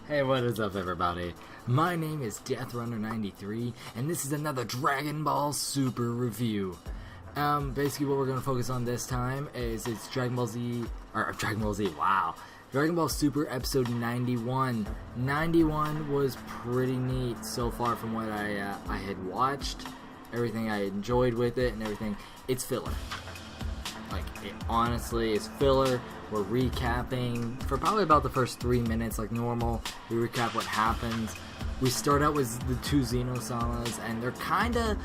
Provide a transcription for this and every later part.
Hey, what is up, everybody? My name is DeathRunner93, and this is another Dragon Ball Super review. Basically, what we're going to focus on this time is it's Dragon Ball Super episode 91. 91 was pretty neat so far from what I had watched. Everything I enjoyed with it and everything. It's filler. Like, it honestly is filler. We're recapping for probably about the first 3 minutes like normal. We recap what happens. We start out with the two Xenosamas, and they're kind of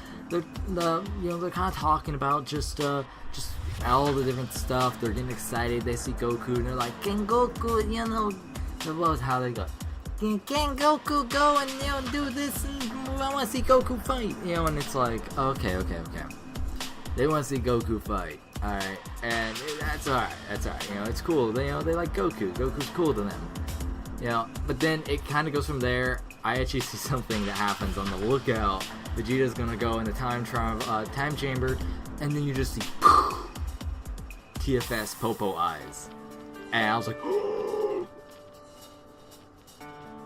talking about just all the different stuff. They're getting excited. They see Goku and they're like, "Can Goku, well, how they go? Can Goku go and do this? And I want to see Goku fight, And it's like, okay. They want to see Goku fight. Alright, and that's alright, it's cool, they like Goku's cool to them, but then it kind of goes from there. I actually see something that happens on the lookout. Vegeta's gonna go in the time chamber, and then you just see TFS Popo eyes, and I was like, oh,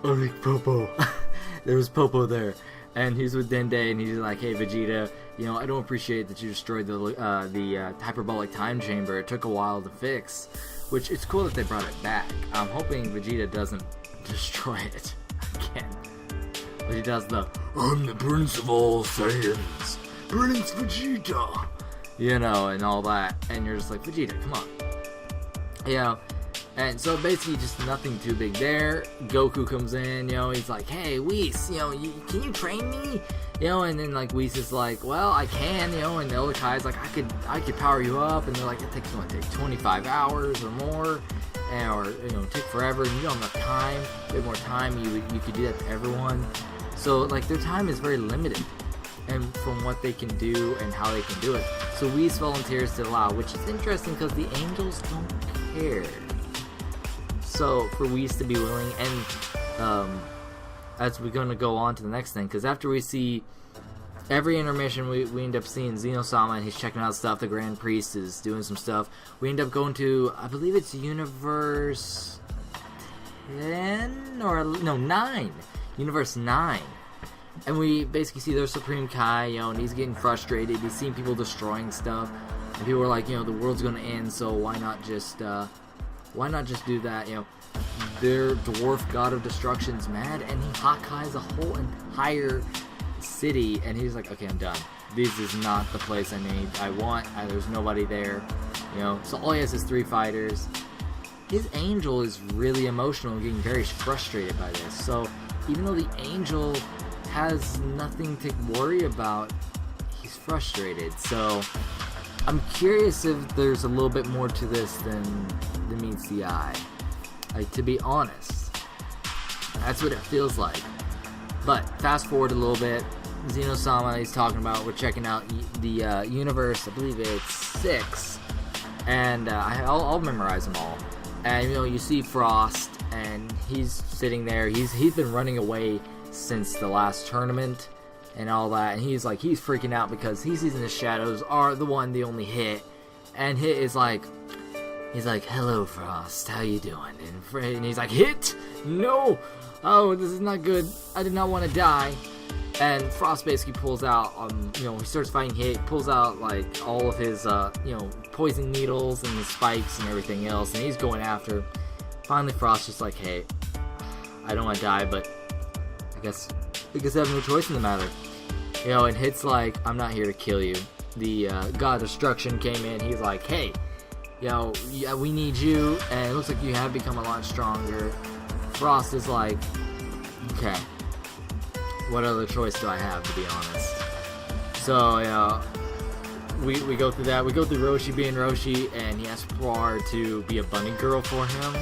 like Popo. There was Popo there. And he's with Dende, and he's like, "Hey, Vegeta, I don't appreciate that you destroyed the hyperbolic time chamber. It took a while to fix, which it's cool that they brought it back. I'm hoping Vegeta doesn't destroy it again. But he does I'm the Prince of all Saiyans, Prince Vegeta, and all that. And you're just like, Vegeta, come on, And so basically just nothing too big there. Goku comes in, he's like, "Hey, Whis, can you train me?" And then like Whis is like, "Well, I can, and the other guy's like, I could power you up," and they're like, "It takes 25 hours or more, or take forever, and you don't have enough time. If you had more time, you could do that to everyone." So like their time is very limited, and from what they can do and how they can do it. So Whis volunteers to allow, which is interesting because the angels don't care. So for Whis to be willing, and as we're gonna go on to the next thing, because after we see every intermission, we end up seeing Xenosama, and he's checking out stuff. The Grand Priest is doing some stuff. We end up going to, I believe it's Universe 10 or no 9, Universe 9, and we basically see their Supreme Kai, and he's getting frustrated. He's seeing people destroying stuff, and people are like, the world's gonna end, so why not just do that, Their dwarf god of destruction's mad, and he Hakkai's a whole entire city, and he's like, okay, I'm done. This is not the place I want. There's nobody there, So all he has is 3 fighters. His angel is really emotional and getting very frustrated by this. So even though the angel has nothing to worry about, he's frustrated. So I'm curious if there's a little bit more to this than meets the eye. Like, to be honest, that's what it feels like. But fast forward a little bit, Xenosama he's talking about, we're checking out the universe, I believe it's 6, and I'll memorize them all. And you see Frost, and he's sitting there. He's been running away since the last tournament and all that, and he's freaking out because he sees in the shadows are the only Hit, and Hit is like, he's like, "Hello, Frost, how you doing?" And he's like, "Hit? No! Oh, this is not good. I did not want to die." And Frost basically pulls out, he starts fighting Hit, pulls out, like, all of his, poison needles and the spikes and everything else, and he's going after. Finally, Frost's just like, "Hey, I don't want to die, but I guess I have no choice in the matter." And Hit's like, "I'm not here to kill you." The God of Destruction came in, he's like, "Hey, we need you, and it looks like you have become a lot stronger." Frost is like, "Okay, what other choice do I have, to be honest?" So, we go through that. We go through Roshi being Roshi, and he asks Poir to be a bunny girl for him,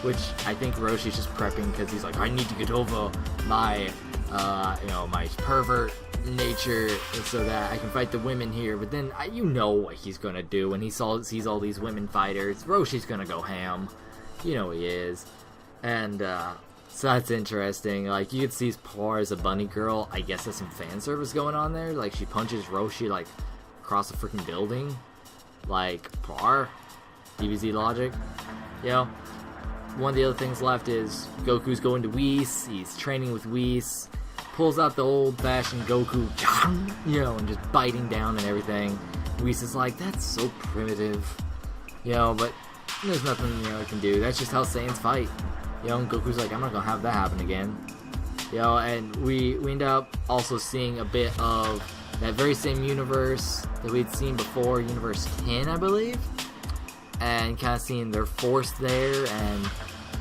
which I think Roshi's just prepping because he's like, "I need to get over my, my pervert nature so that I can fight the women here." But then what he's gonna do when he sees all these women fighters. Roshi's gonna go ham, he is, and so that's interesting. Like, you could see Poir as a bunny girl. I guess there's some fan service going on there. Like, she punches Roshi like across the freaking building, like Poir, DBZ logic, one of the other things left is Goku's going to Whis. He's training with Whis. Pulls out the old-fashioned Goku, you know, and just biting down and everything. Whis is like, that's so primitive, you know, but there's nothing, you know, it can do. That's just how Saiyans fight, you know. And Goku's like, I'm not gonna have that happen again, you know. And we end up also seeing a bit of that very same universe that we'd seen before, Universe 10, I believe, and kind of seeing their force there, and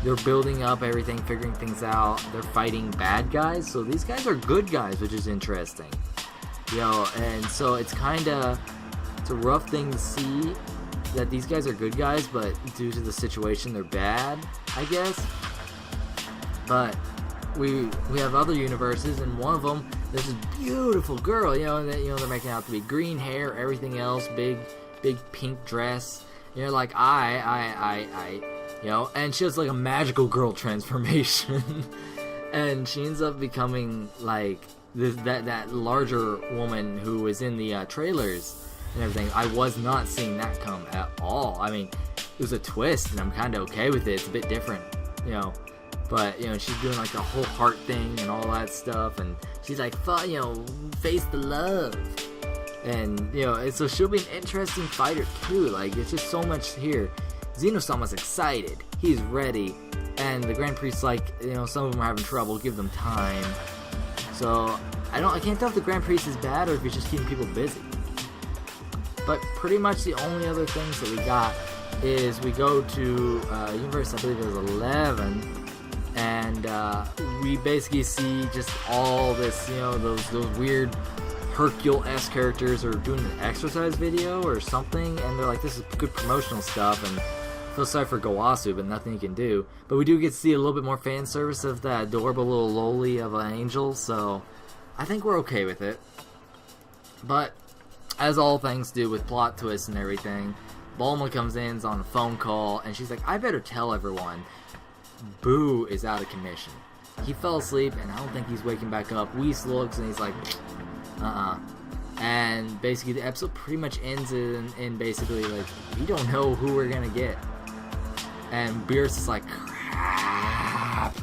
they're building up everything, figuring things out. They're fighting bad guys, so these guys are good guys, which is interesting, you know. And so it's a rough thing to see that these guys are good guys, but due to the situation, they're bad, I guess. But we have other universes, and one of them, there's this beautiful girl, you know, that, you know, they're making out to be green hair, everything else, big pink dress. You know, like you know, and she has like a magical girl transformation, and she ends up becoming like that larger woman who was in the trailers and everything. I was not seeing that come at all. I mean, it was a twist, and I'm kind of okay with it. It's a bit different, you know. But, you know, she's doing like the whole heart thing and all that stuff, and she's like, you know, face the love. And, you know, and so she'll be an interesting fighter too. Like, it's just so much here. Xenosama's excited. He's ready. And the Grand Priest's like, you know, some of them are having trouble. Give them time. So, I can't tell if the Grand Priest is bad or if he's just keeping people busy. But pretty much the only other things that we got is we go to Universe, I believe it was 11, and we basically see just all this, you know, those weird Hercule-esque characters are doing an exercise video or something, and they're like, this is good promotional stuff, and I feel sorry for Gowasu, but nothing you can do. But we do get to see a little bit more fan service of that adorable little loli of an angel, so I think we're okay with it. But as all things do with plot twists and everything, Bulma comes in, is on a phone call, and she's like, I better tell everyone, Boo is out of commission. He fell asleep, and I don't think he's waking back up. Whis looks, and he's like, and basically the episode pretty much ends in basically like, we don't know who we're gonna get. And Beerus is like, crap.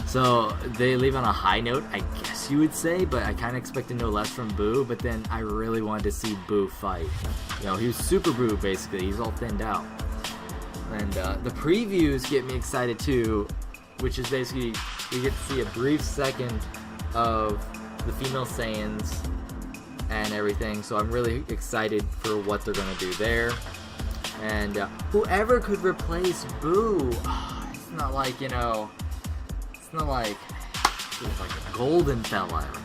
So they leave on a high note, I guess you would say, but I kind of expected no less from Boo, but then I really wanted to see Boo fight. You know, he was Super Boo basically, he's all thinned out. And the previews get me excited too, which is basically, we get to see a brief second of the female Saiyans and everything, so I'm really excited for what they're going to do there. And whoever could replace Boo, it's not like, you know, it's not like it was like a golden fella or anything.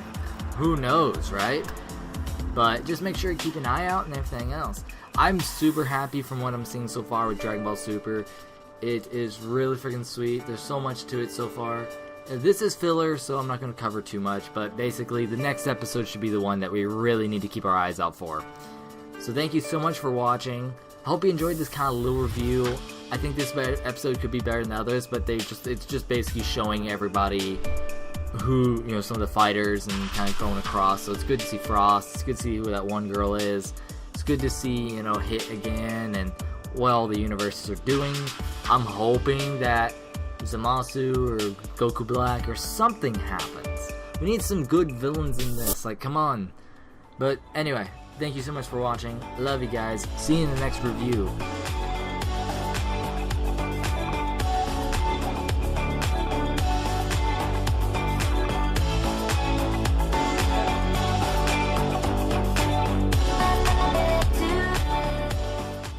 Who knows, right? But just make sure you keep an eye out and everything else. I'm super happy from what I'm seeing so far with Dragon Ball Super. It is really freaking sweet. There's so much to it so far. This is filler, so I'm not going to cover too much, but basically the next episode should be the one that we really need to keep our eyes out for. So thank you so much for watching. I hope you enjoyed this kind of little review. I think this episode could be better than others, but it's just basically showing everybody who, you know, some of the fighters and kind of going across. So it's good to see Frost. It's good to see who that one girl is. It's good to see, you know, Hit again and what all the universes are doing. I'm hoping that Zamasu or Goku Black or something happens. We need some good villains in this, like, come on. But anyway, thank you so much for watching. Love you guys. See you in the next review.